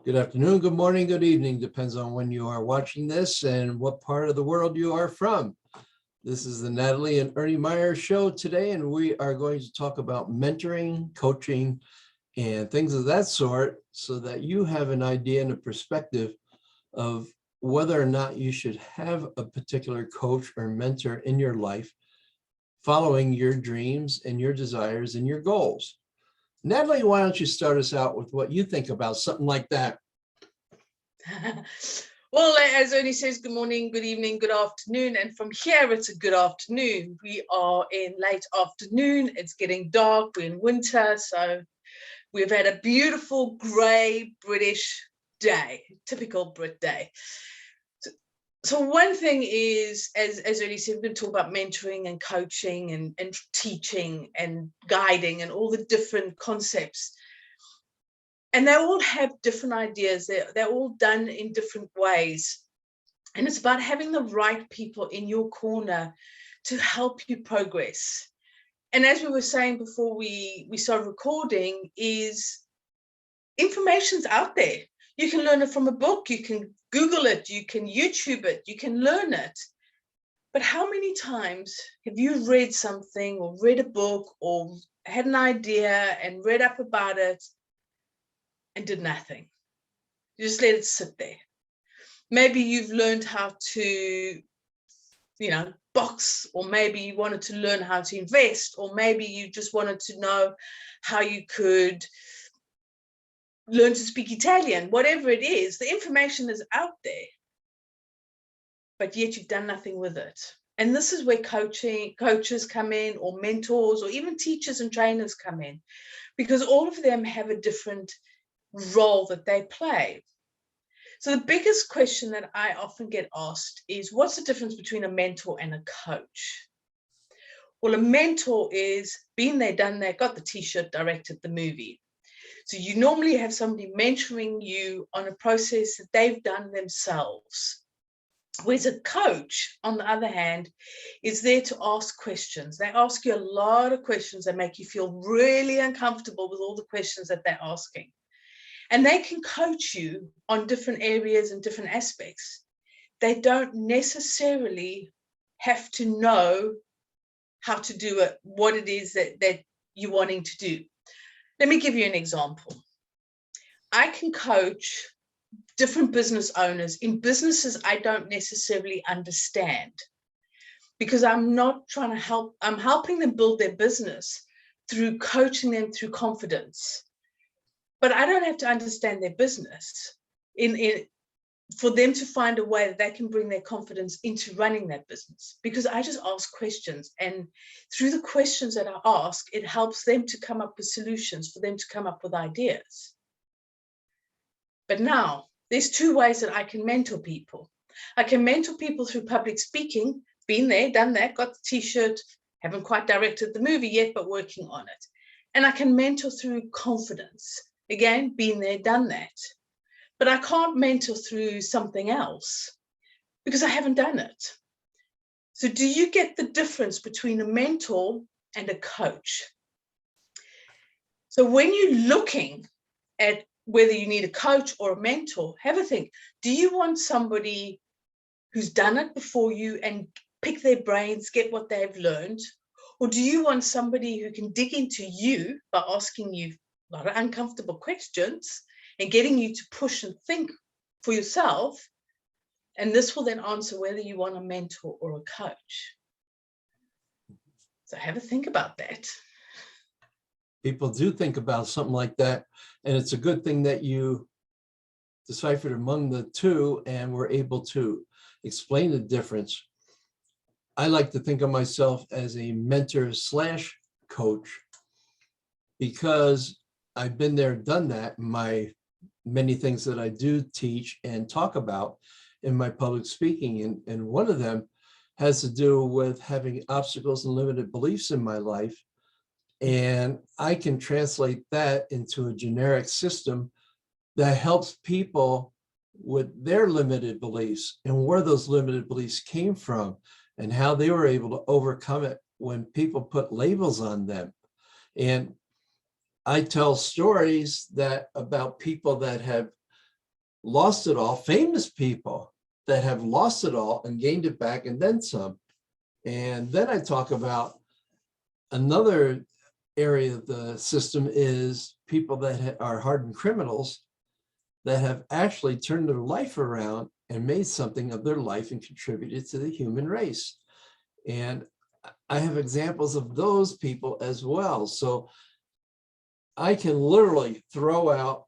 Good afternoon, good morning, good evening, depends on when you are watching this and what part of the world you are from. This is the Natalie and Ernie Meyer show today, and we are going to talk about mentoring, coaching, and things of that sort so that you have an idea and a perspective of whether or not you should have a particular coach or mentor in your life following your dreams and your desires and your goals. Natalie, why don't you start us out with what you think about something like that? Well, as Ernie says, good morning, good evening, good afternoon. And from here, it's a good afternoon. We are in late afternoon. It's getting dark. We're in winter. So we've had a beautiful grey British day, typical Brit day. So one thing is, as Ernie said, we're going to talk about mentoring and coaching and teaching and guiding and all the different concepts. And they all have different ideas. They're all done in different ways. And it's about having the right people in your corner to help you progress. And as we were saying before we started recording, is information's out there. You can learn it from a book, you can Google it, you can YouTube it, you can learn it. But how many times have you read something or read a book or had an idea and read up about it and did nothing? You just let it sit there. Maybe you've learned how to, box, or maybe you wanted to learn how to invest, or maybe you just wanted to know how you could learn to speak Italian. Whatever it is, the information is out there, but yet you've done nothing with it. And this is where coaches come in, or mentors, or even teachers and trainers come in, because all of them have a different role that they play. So the biggest question that I often get asked is, what's the difference between a mentor and a coach? Well, a mentor is been there, done that, got the t-shirt, directed the movie. So you normally have somebody mentoring you on a process that they've done themselves. Whereas a coach, on the other hand, is there to ask questions. They ask you a lot of questions that make you feel really uncomfortable with all the questions that they're asking. And they can coach you on different areas and different aspects. They don't necessarily have to know how to do it, what it is that you're wanting to do. Let me give you an example. I can coach different business owners in businesses I don't necessarily understand, because I'm not trying to help. I'm helping them build their business through coaching them through confidence. But I don't have to understand their business for them to find a way that they can bring their confidence into running that business, because I just ask questions. And through the questions that I ask, it helps them to come up with solutions, for them to come up with ideas. But now there's two ways that I can mentor people. I can mentor people through public speaking, been there, done that, got the t-shirt, haven't quite directed the movie yet, but working on it. And I can mentor through confidence. Again, been there, done that. But I can't mentor through something else because I haven't done it. So do you get the difference between a mentor and a coach? So when you're looking at whether you need a coach or a mentor, have a think. Do you want somebody who's done it before you and pick their brains, get what they've learned? Or do you want somebody who can dig into you by asking you a lot of uncomfortable questions and getting you to push and think for yourself? And this will then answer whether you want a mentor or a coach. So have a think about that. People do think about something like that, and it's a good thing that you deciphered among the two and were able to explain the difference. I like to think of myself as a mentor slash coach, because I've been there, done that. My many things that I do teach and talk about in my public speaking, and one of them has to do with having obstacles and limited beliefs in my life. And I can translate that into a generic system that helps people with their limited beliefs and where those limited beliefs came from and how they were able to overcome it when people put labels on them. And I tell stories that about people that have lost it all, famous people that have lost it all and gained it back and then some. And then I talk about another area of the system is people that are hardened criminals that have actually turned their life around and made something of their life and contributed to the human race. And I have examples of those people as well. So I can literally throw out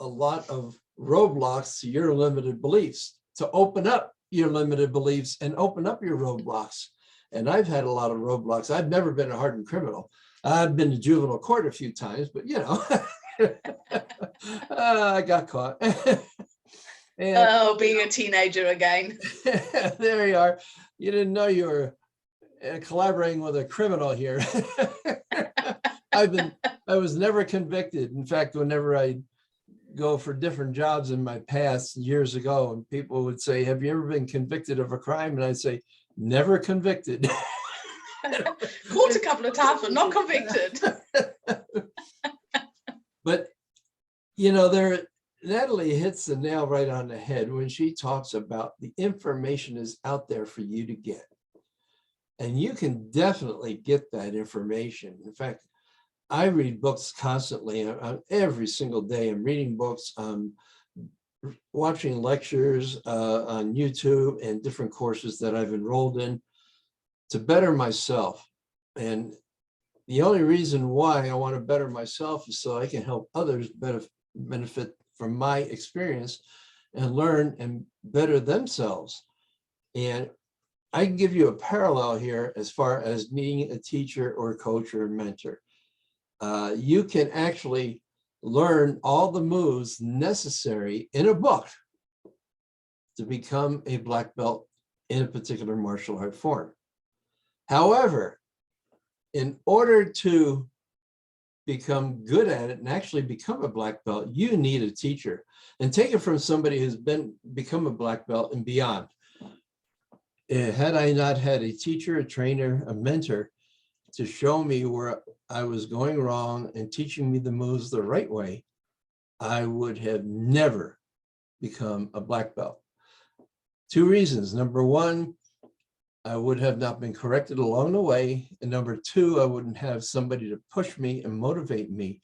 a lot of roadblocks to your limited beliefs to open up your limited beliefs and open up your roadblocks. And I've had a lot of roadblocks. I've never been a hardened criminal. I've been to juvenile court a few times, but you know, I got caught. And oh, being a teenager again. there you are. You didn't know you were collaborating with a criminal here. I was never convicted. In fact, whenever I go for different jobs in my past years ago, and people would say, have you ever been convicted of a crime? And I'd say, never convicted. Caught a couple of times, but not convicted. But, you know, Natalie hits the nail right on the head when she talks about the information is out there for you to get. And you can definitely get that information. In fact, I read books constantly. Every single day I'm reading books, watching lectures on YouTube and different courses that I've enrolled in to better myself. And the only reason why I want to better myself is so I can help others benefit from my experience and learn and better themselves. And I can give you a parallel here as far as needing a teacher or a coach or a mentor. You can actually learn all the moves necessary in a book to become a black belt in a particular martial art form. However, in order to become good at it and actually become a black belt, you need a teacher. And take it from somebody who's become a black belt and beyond. Had I not had a teacher, a trainer, a mentor to show me where I was going wrong and teaching me the moves the right way, I would have never become a black belt. Two reasons. Number one, I would have not been corrected along the way. And number two, I wouldn't have somebody to push me and motivate me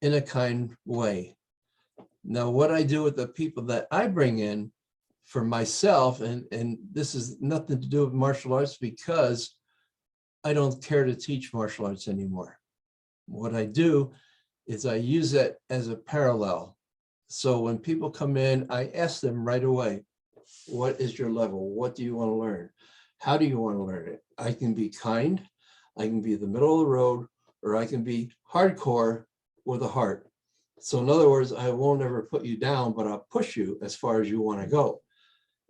in a kind way. Now, what I do with the people that I bring in for myself, and this is nothing to do with martial arts because I don't care to teach martial arts anymore. What I do is I use that as a parallel. So when people come in, I ask them right away, what is your level? What do you want to learn? How do you want to learn it? I can be kind, I can be the middle of the road, or I can be hardcore with a heart. So in other words, I won't ever put you down, but I'll push you as far as you want to go.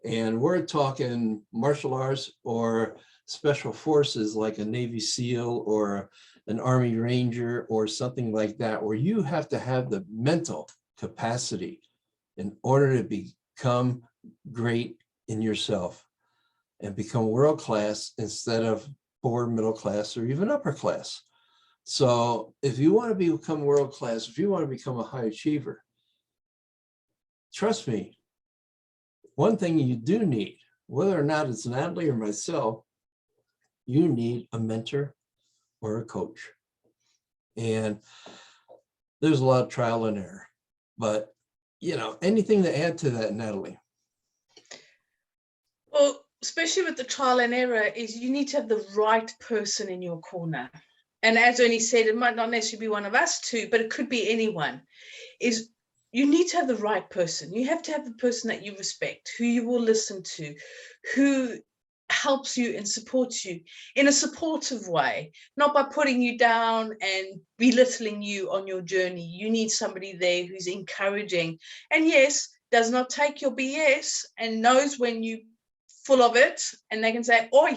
And we're talking martial arts or special forces like a Navy SEAL or an Army Ranger or something like that, where you have to have the mental capacity in order to become great in yourself and become world class instead of poor, middle class, or even upper class. So if you want to become world class, if you want to become a high achiever, trust me, one thing you do need, whether or not it's Natalie or myself, you need a mentor or a coach. And there's a lot of trial and error, but you know, anything to add to that, Natalie? Well, especially with the trial and error, is you need to have the right person in your corner. And as Ernie said, it might not necessarily be one of us two, but it could be anyone. Is you need to have the right person. You have to have the person that you respect, who you will listen to, who helps you and supports you in a supportive way, not by putting you down and belittling you on your journey. You need somebody there who's encouraging and yes, does not take your BS and knows when you full of it, and they can say, oi,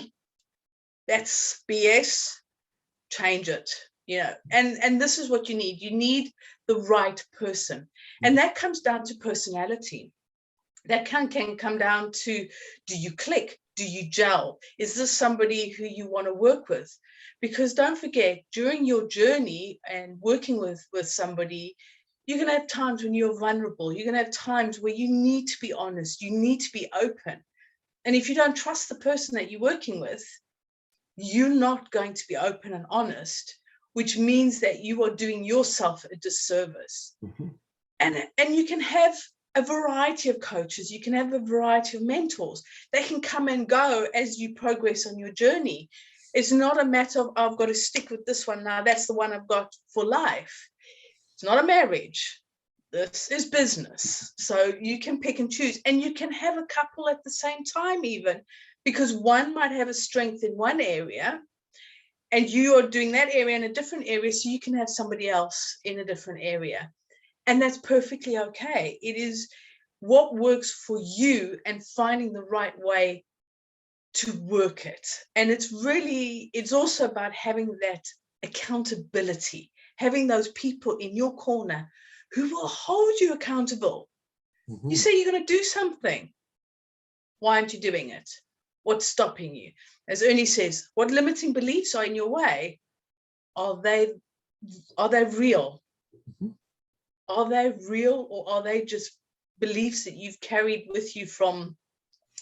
that's BS, change it, you know. And this is what you need the right person. And that comes down to personality. That can come down to, do you click? Do you gel? Is this somebody who you want to work with? Because don't forget, during your journey and working with somebody, You're going to have times when you're vulnerable. You're going to have times where you need to be honest. You need to be open. And if you don't trust the person that you're working with, you're not going to be open and honest, which means that you are doing yourself a disservice. Mhm. And you can have a variety of coaches. You can have a variety of mentors. They can come and go as you progress on your journey. It's not a matter of, I've got to stick with this one now. That's the one I've got for life. It's not a marriage. This is business. So you can pick and choose, and you can have a couple at the same time even, because one might have a strength in one area and you are doing that area in a different area. So you can have somebody else in a different area. And that's perfectly okay. It is what works for you and finding the right way to work it. And it's also about having that accountability, having those people in your corner who will hold you accountable. Mhm. You say you're going to do something. Why aren't you doing it? What's stopping you? As Ernie says, what limiting beliefs are in your way? Are they real? Mhm. Are they real, or are they just beliefs that you've carried with you from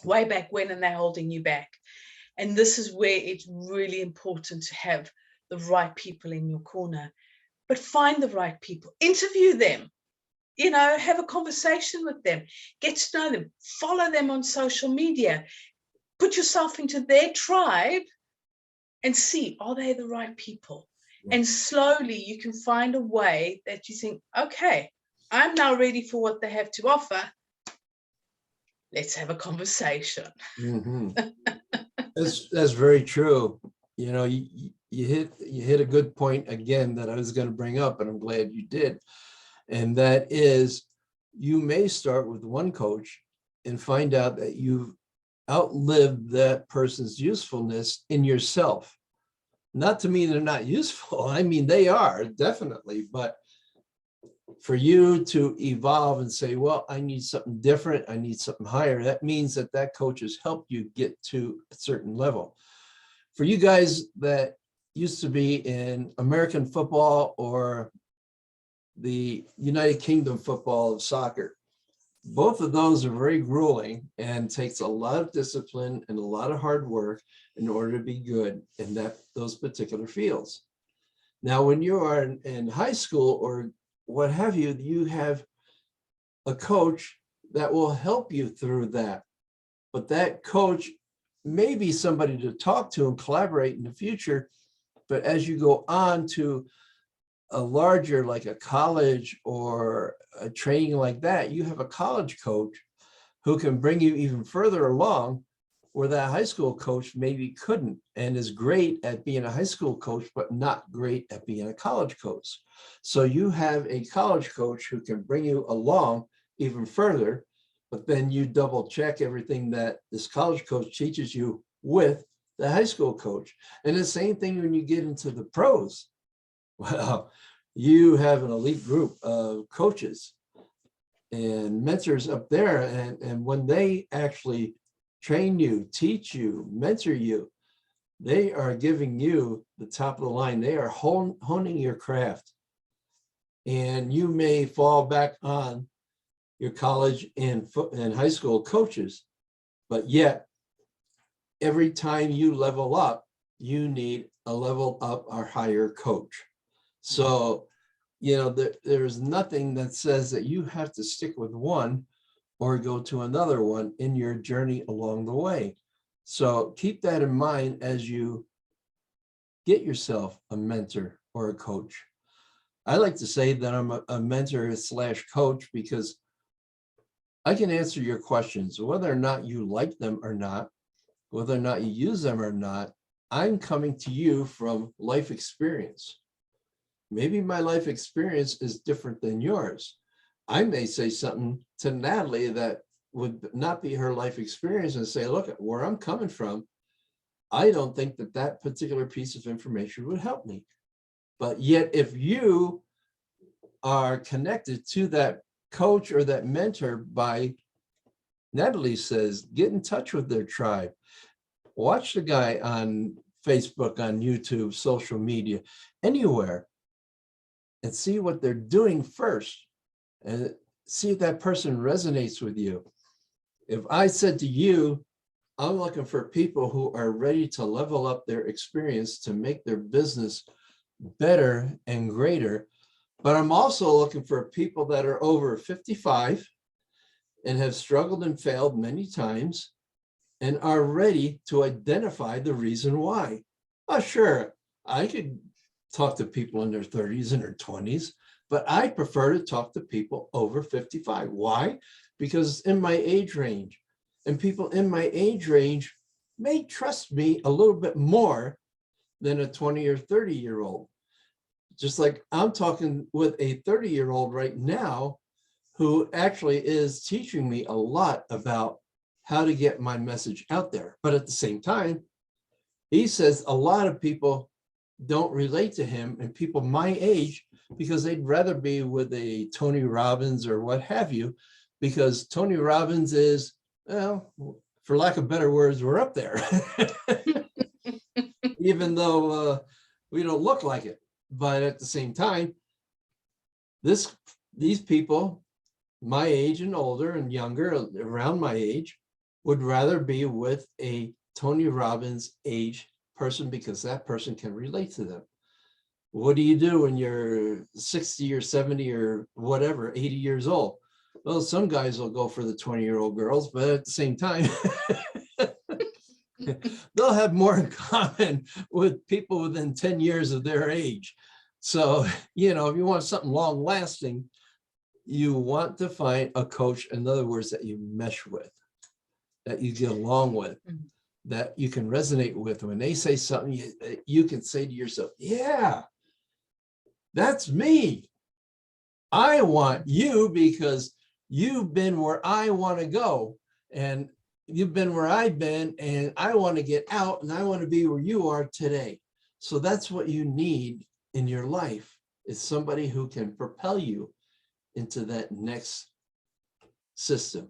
way back when and they're holding you back? And this is where it's really important to have the right people in your corner. But find the right people, interview them, have a conversation with them, get to know them, follow them on social media, put yourself into their tribe and see, are they the right people? Yeah. And slowly you can find a way that you think, okay, I'm now ready for what they have to offer. Let's have a conversation. Mhm. That's very true. You hit a good point again that I was going to bring up, and I'm glad you did. And that is, you may start with one coach and find out that you've outlived that person's usefulness in yourself. Not to mean they're not useful. I mean, they are definitely, but for you to evolve and say, well, I need something different, I need something higher, that means that that coach has helped you get to a certain level. For you guys that used to be in American football or the United Kingdom football of soccer, both of those are very grueling and takes a lot of discipline and a lot of hard work in order to be good in those particular fields. Now, when you are in high school or what have you, you have a coach that will help you through that. But that coach may be somebody to talk to and collaborate in the future. But as you go on to a larger, like a college or a training like that, you have a college coach who can bring you even further along where that high school coach maybe couldn't, and is great at being a high school coach, but not great at being a college coach. So you have a college coach who can bring you along even further, but then you double check everything that this college coach teaches you with the high school coach. And the same thing when you get into the pros. Well, you have an elite group of coaches and mentors up there. And when they actually train you, teach you, mentor you, they are giving you the top of the line. They are honing your craft. And you may fall back on your college and high school coaches, but yet every time you level up, you need a level up or higher coach. So, there's nothing that says that you have to stick with one or go to another one in your journey along the way. So keep that in mind as you get yourself a mentor or a coach. I like to say that I'm a mentor / coach because I can answer your questions, whether or not you like them or not, whether or not you use them or not. I'm coming to you from life experience. Maybe my life experience is different than yours. I may say something to Natalie that would not be her life experience and say, look, where I'm coming from, I don't think that that particular piece of information would help me. But yet, if you are connected to that coach or that mentor by, Natalie says, get in touch with their tribe. Watch the guy on Facebook, on YouTube, social media, anywhere, and see what they're doing first and see if that person resonates with you. If I said to you, I'm looking for people who are ready to level up their experience to make their business better and greater, but I'm also looking for people that are over 55 and have struggled and failed many times and are ready to identify the reason why. Oh, sure, I could talk to people in their 30s and their 20s, but I prefer to talk to people over 55. Why? Because in my age range, and people in my age range may trust me a little bit more than a 20 or 30-year-old. Just like I'm talking with a 30-year-old right now who actually is teaching me a lot about how to get my message out there. But at the same time, he says a lot of people don't relate to him and people my age because they'd rather be with a Tony Robbins or what have you, because Tony Robbins is, well, for lack of better words, we're up there, even though we don't look like it. But at the same time, these people, my age and older and younger, around my age, would rather be with a Tony Robbins age person because that person can relate to them. What do you do when you're 60 or 70 or whatever, 80 years old? Well, some guys will go for the 20-year-old girls, but at the same time, they'll have more in common with people within 10 years of their age. So, you know, if you want something long lasting, you want to find a coach, in other words, that you mesh with, that you get along with, that you can resonate with. When they say something, you can say to yourself, yeah, that's me. I want you because you've been where I want to go. And you've been where I've been, and I want to get out and I want to be where you are today. So that's what you need in your life, is somebody who can propel you into that next system.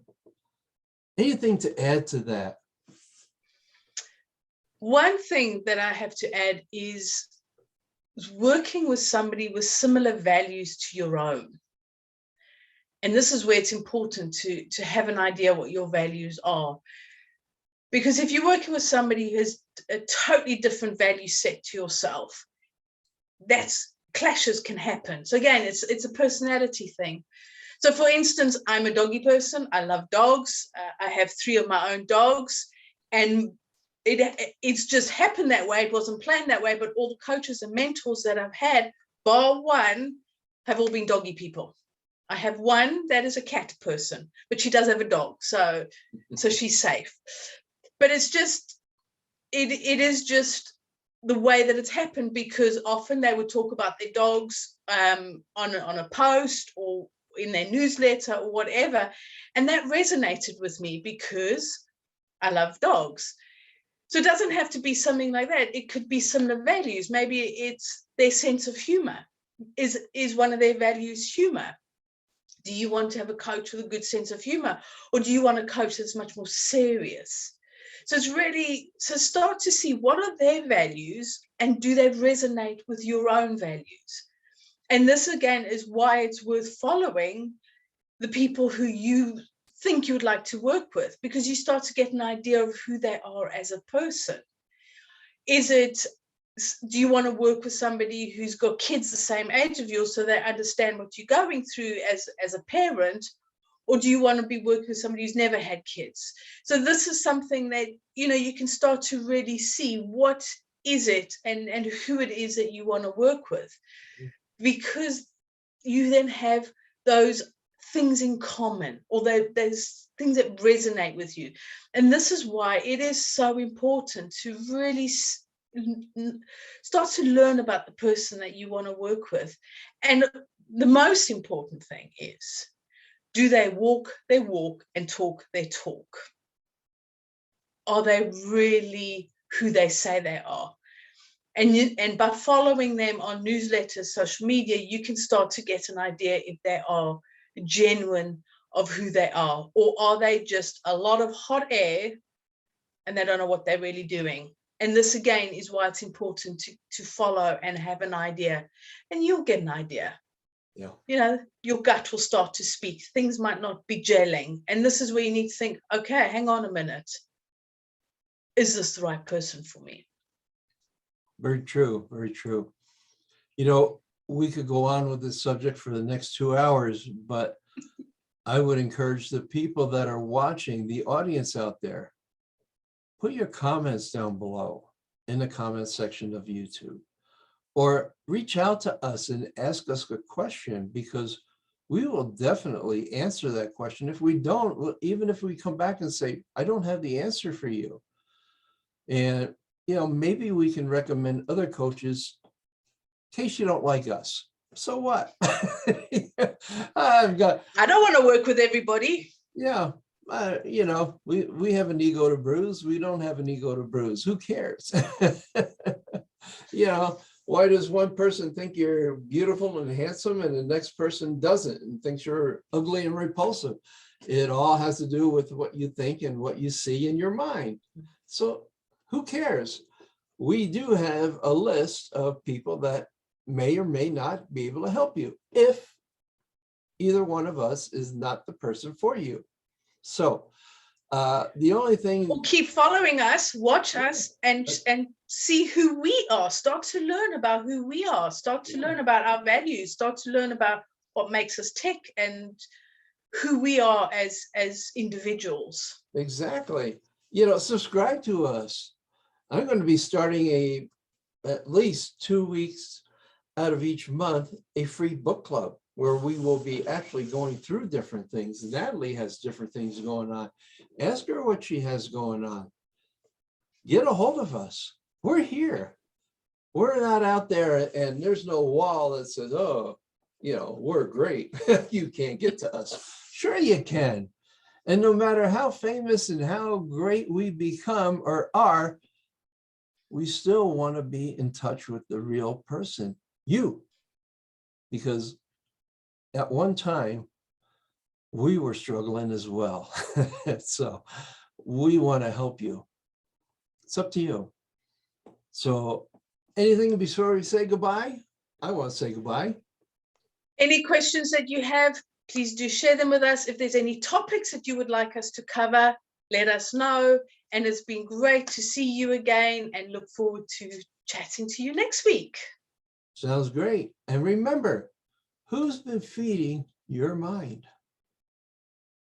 Anything to add to that? One thing that I have to add is working with somebody with similar values to your own. And this is where it's important to have an idea what your values are. Because if you're working with somebody who has a totally different value set to yourself, that's clashes can happen. So again, it's a personality thing. So for instance, I'm a doggy person. I love dogs. I have 3 of my own dogs, and it's just happened that way. It wasn't planned that way, but all the coaches and mentors that I've had, bar one, have all been doggy people. I have one that is a cat person, but she does have a dog, so she's safe. But it's just, it is just the way that it's happened, because often they would talk about their dogs on a post or in their newsletter or whatever, and that resonated with me because I love dogs. So it doesn't have to be something like that. It could be similar values. Maybe it's their sense of humor. Is one of their values humor? Do you want to have a coach with a good sense of humor, or do you want a coach that's much more serious? So it's really, so start to see what are their values and do they resonate with your own values? And this again is why it's worth following the people who you think you would like to work with, because you start to get an idea of who they are as a person. Do you want to work with somebody who's got kids the same age of yours so they understand what you're going through as a parent? Or do you want to be working with somebody who's never had kids? So this is something that, you can start to really see what is it and who it is that you want to work with, because you then have those things in common, or those things that resonate with you. And this is why it is so important to really start to learn about the person that you want to work with. And the most important thing is, do they walk their walk and talk their talk? Are they really who they say they are? And by following them on newsletters, social media, you can start to get an idea if they are genuine of who they are, or are they just a lot of hot air and they don't know what they're really doing. And this again is why it's important to follow and have an idea, and you'll get an idea. Yeah. Your gut will start to speak. Things might not be gelling. And this is where you need to think, okay, hang on a minute. Is this the right person for me? Very true. Very true. We could go on with this subject for the next 2 hours, but I would encourage the people that are watching, the audience out there, put your comments down below in the comment section of YouTube, or reach out to us and ask us a question, because we will definitely answer that question. If we don't, even if we come back and say, I don't have the answer for you. And, maybe we can recommend other coaches in case you don't like us. So what? I don't want to work with everybody. Yeah. We have an ego to bruise. We don't have an ego to bruise. Who cares? Why does one person think you're beautiful and handsome and the next person doesn't and thinks you're ugly and repulsive? It all has to do with what you think and what you see in your mind. So who cares? We do have a list of people that may or may not be able to help you if either one of us is not the person for you. So the only thing, or keep following us, watch us, and see who we are. Start to learn about who we are. Start to learn about our values. Start to learn about what makes us tick and who we are as individuals. Exactly. Subscribe to us. I'm going to be starting at least 2 weeks out of each month, a free book club where we will be actually going through different things. Natalie has different things going on. Ask her what she has going on. Get a hold of us. We're here. We're not out there and there's no wall that says, oh, we're great. You can't get to us. Sure you can. And no matter how famous and how great we become or are, we still want to be in touch with the real person, you. Because at one time, we were struggling as well. So we want to help you. It's up to you. So anything before we say goodbye? I want to say goodbye. Any questions that you have, please do share them with us. If there's any topics that you would like us to cover, let us know. And it's been great to see you again and look forward to chatting to you next week. Sounds great. And remember, who's been feeding your mind?